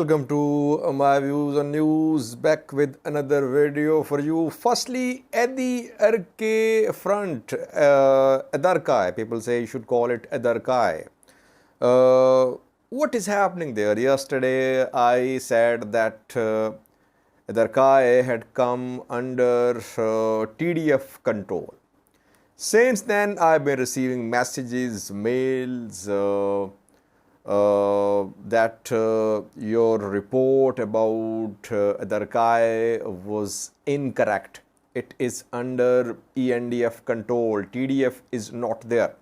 Welcome to my views on news, back with another video for you. Firstly, Addi Arkay front, Adiarkay. People say you should call it Adiarkay. What is happening there? Yesterday, I said that Adiarkay had come under TDF control. Since then, I've been receiving messages, mails, that your report about Adiarkay was incorrect. It is under ENDF control. TDF is not there.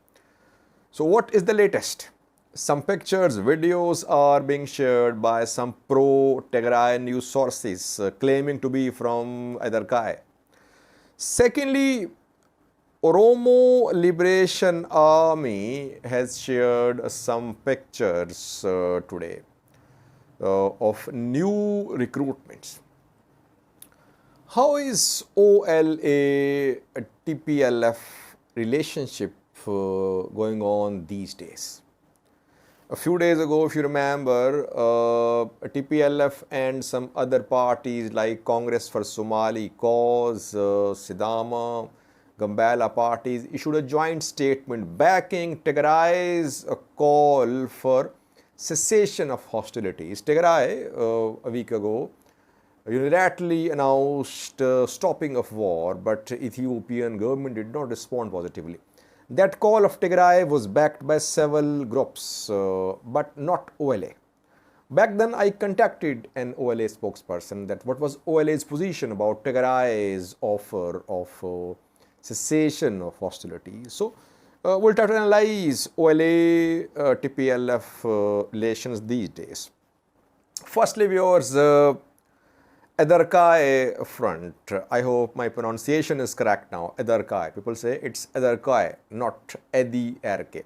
So what is the latest? Some pictures, videos are being shared by some pro-Tigray news sources claiming to be from Adiarkay. Secondly, Oromo Liberation Army has shared some pictures today of new recruitments. How is OLA-TPLF relationship going on these days? A few days ago, if you remember, TPLF and some other parties like Congress for Somali Cause, Sidama, Gambela parties issued a joint statement backing Tigray's call for cessation of hostilities. Tigray, a week ago, unilaterally announced stopping of war, but Ethiopian government did not respond positively. That call of Tigray was backed by several groups, but not OLA. Back then, I contacted an OLA spokesperson that what was OLA's position about Tigray's offer of cessation of hostilities. So, we'll try to analyze OLA-TPLF relations these days. Firstly, viewers, Adiarkay front. I hope my pronunciation is correct now. Adiarkay. People say it's Adiarkay, not Addi Arkay.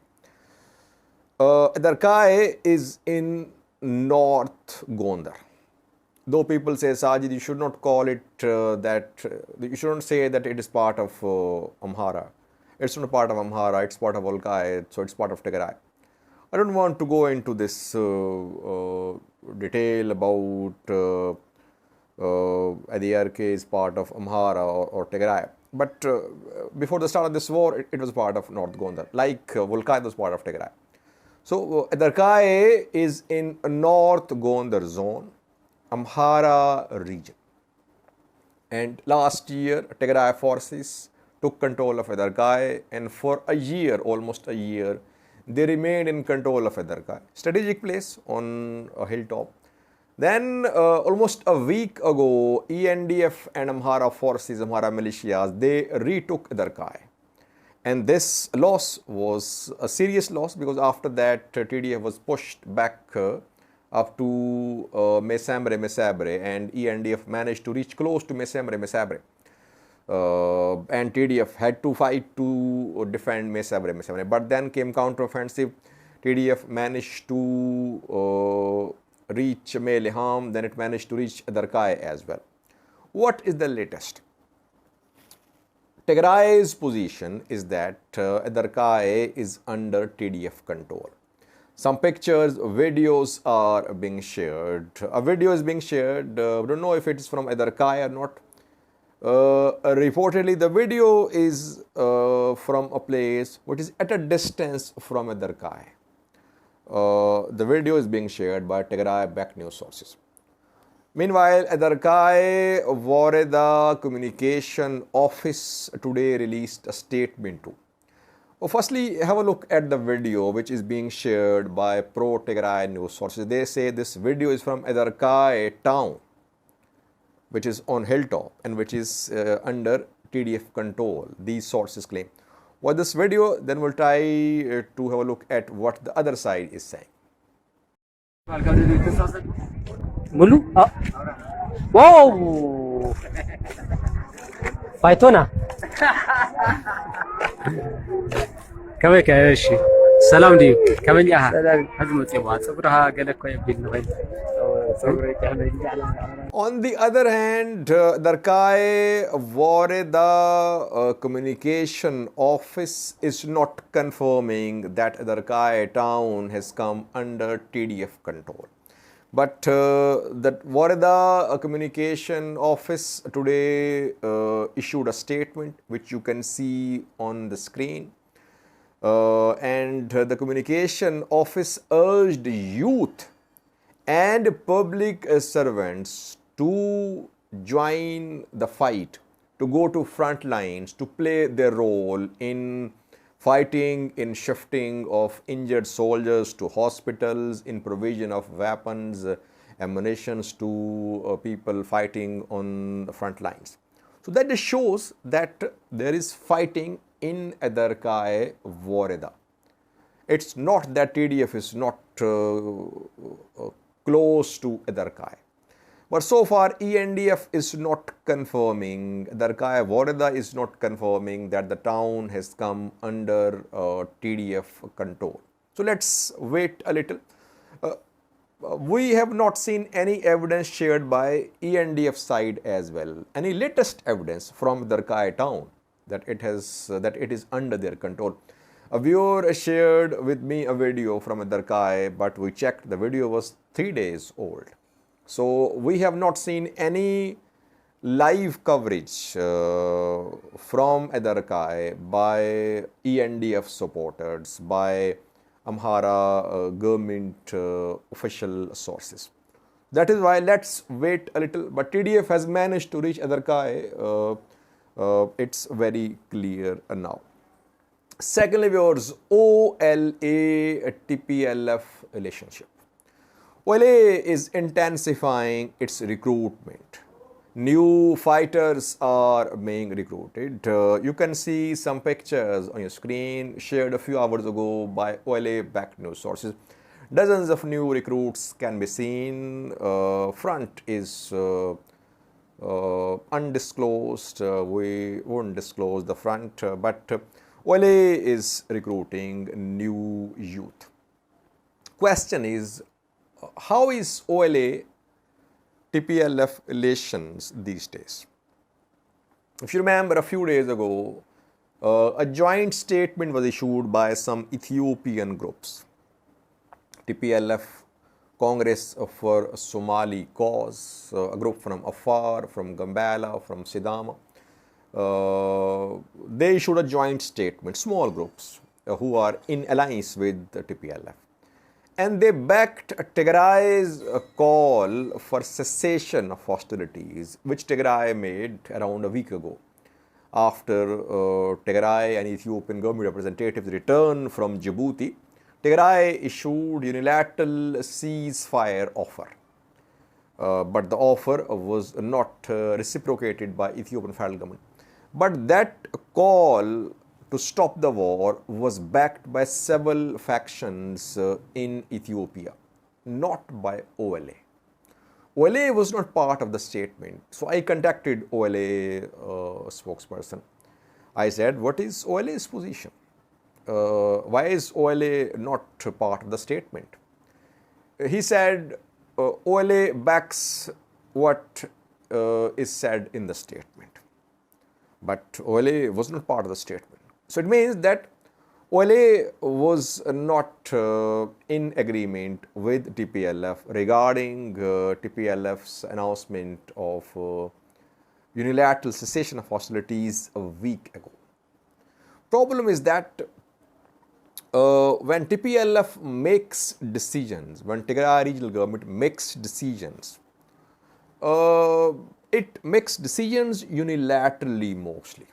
Adiarkay is in North Gondar. Though people say, Sajid, you should not call it that, you shouldn't say that it is part of Amhara. It's not part of Amhara, it's part of Olkay, so it's part of Tigray. I don't want to go into this detail about Adiarkay is part of Amhara or Tigray. But before the start of this war, it was part of North Gondar, like Olkay was part of Tigray. So Adiarkay is in North Gondar zone, Amhara region. And last year, Tigray forces took control of Adiarkay, and for a year, almost a year, they remained in control of Adiarkay. Strategic place on a hilltop. Then, almost a week ago, ENDF and Amhara forces, Amhara militias, they retook Adiarkay. And this loss was a serious loss because after that, TDF was pushed back up to Mesambre, and ENDF managed to reach close to Mesambre. And TDF had to fight to defend Mesambre. But then came counteroffensive. TDF managed to reach Meleham, then it managed to reach Adiarkay as well. What is the latest? Tigray's position is that Adiarkay is under TDF control. Some pictures, videos are being shared. A video is being shared. We don't know if it is from Adiarkay or not. Reportedly, the video is from a place which is at a distance from Adiarkay. The video is being shared by Tigray-backed news sources. Meanwhile, Adiarkay Wareda Communication Office today released a statement too. Firstly, have a look at the video which is being shared by pro-Tigray news sources. They say this video is from Adiarkay town, which is on hilltop and which is under TDF control. These sources claim. What this video, then we'll try to have a look at what the other side is saying. Mulu? Wow! Fightona. كم يا شيخ سلام ديو كم جاها هجمت يبغى صبرها قالك كويس بالنهاية. On the other hand, Adiarkay Wareda Communication Office is not confirming that Adiarkay town has come under TDF control. But that Wareda Communication Office today issued a statement which you can see on the screen. And the Communication Office urged youth and public servants to join the fight, to go to front lines, to play their role in fighting, in shifting of injured soldiers to hospitals, in provision of weapons, ammunitions to people fighting on the front lines. So that just shows that there is fighting in Adiarkay, Wareda. It's not that TDF is not close to Adiarkay. But so far, ENDF is not confirming, Adiarkay Wareda is not confirming that the town has come under TDF control. So let's wait a little. We have not seen any evidence shared by ENDF side as well. Any latest evidence from Adiarkay town that it is under their control. A viewer shared with me a video from Adiarkay, but we checked, the video was 3 days old. So we have not seen any live coverage from Adiarkay by ENDF supporters, by Amhara government official sources. That is why let's wait a little. But TDF has managed to reach Adiarkay. It's very clear now. Secondly, viewers, OLA-TPLF relationship. OLA is intensifying its recruitment. New fighters are being recruited. You can see some pictures on your screen shared a few hours ago by OLA-backed news sources. Dozens of new recruits can be seen. Front is undisclosed. We won't disclose the front, but OLA is recruiting new youth. Question is, how is OLA-TPLF relations these days? If you remember, a few days ago, a joint statement was issued by some Ethiopian groups. TPLF, Congress for Somali Cause, a group from Afar, from Gambela, from Sidama. They issued a joint statement, small groups who are in alliance with the TPLF. And they backed Tigray's call for cessation of hostilities, which Tigray made around a week ago. After Tigray and Ethiopian government representatives returned from Djibouti, Tigray issued unilateral ceasefire offer. But the offer was not reciprocated by Ethiopian federal government. But that call to stop the war was backed by several factions in Ethiopia, not by OLA. OLA was not part of the statement. So I contacted OLA spokesperson. I said, what is OLA's position? Why is OLA not part of the statement? He said, OLA backs what is said in the statement. But OLA was not part of the statement. So it means that OLA was not in agreement with TPLF regarding TPLF's announcement of unilateral cessation of hostilities a week ago. Problem is that when TPLF makes decisions, when Tigray regional government makes decisions, it makes decisions unilaterally mostly.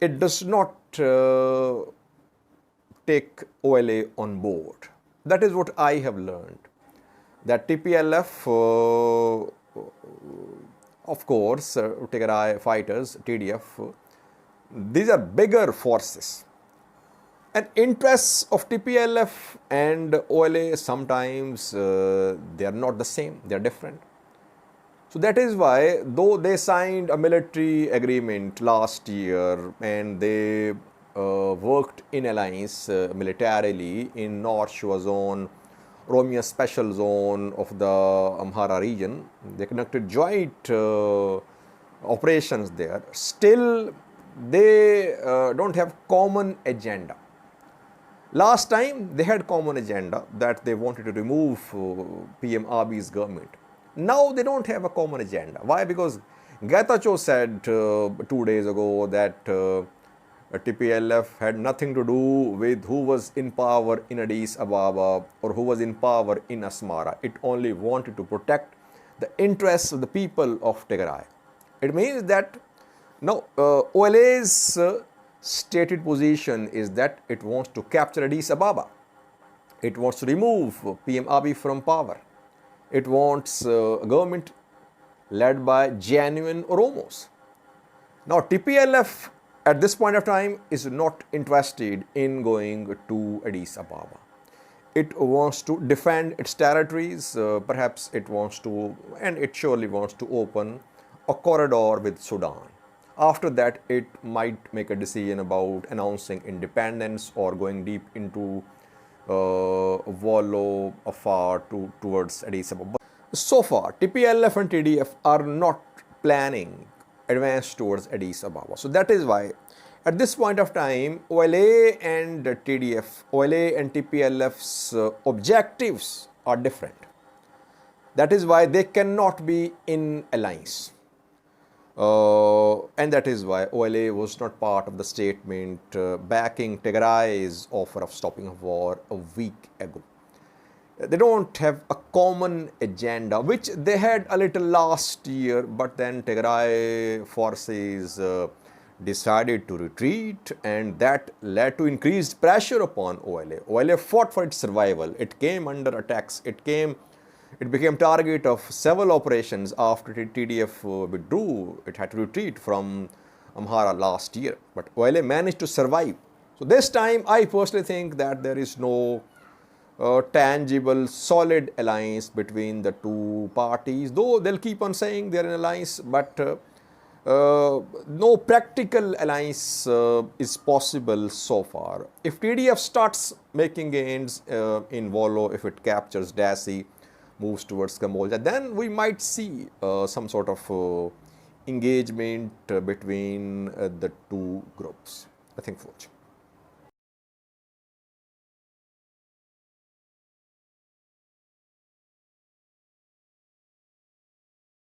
It does not take OLA on board. That is what I have learned. That TPLF, of course, Tigray fighters, TDF, these are bigger forces. And interests of TPLF and OLA sometimes they are not the same, they are different. So that is why, though they signed a military agreement last year and they worked in alliance militarily in North Shore Zone, Oromo Special Zone of the Amhara region, they conducted joint operations there. Still, they don't have common agenda. Last time they had common agenda that they wanted to remove PM Abiy's government. Now they don't have a common agenda. Why? Because Getachew said 2 days ago that TPLF had nothing to do with who was in power in Addis Ababa or who was in power in Asmara. It only wanted to protect the interests of the people of Tigray. It means that now OLA's stated position is that it wants to capture Addis Ababa. It wants to remove PM Abiy from power. It wants a government led by genuine Oromos. Now TPLF at this point of time is not interested in going to Addis Ababa. It wants to defend its territories, perhaps it wants to, and it surely wants to open a corridor with Sudan. After that, it might make a decision about announcing independence or going deep into Wollo afar towards Addis Ababa. So far, TPLF and TDF are not planning advance towards Addis Ababa. So that is why at this point of time, OLA and TDF, OLA and TPLF's objectives are different. That is why they cannot be in alliance. And that is why OLA was not part of the statement backing Tigray's offer of stopping a war a week ago. They don't have a common agenda, which they had a little last year, but then Tigray forces decided to retreat, and that led to increased pressure upon OLA. OLA fought for its survival. It came under attacks. It became target of several operations after TDF withdrew. It had to retreat from Amhara last year, but OLA managed to survive. So this time, I personally think that there is no tangible, solid alliance between the two parties, though they'll keep on saying they're in alliance, but no practical alliance is possible so far. If TDF starts making gains in Wollo, if it captures Dassi, moves towards Kambolja, then we might see some sort of engagement between the two groups. I think for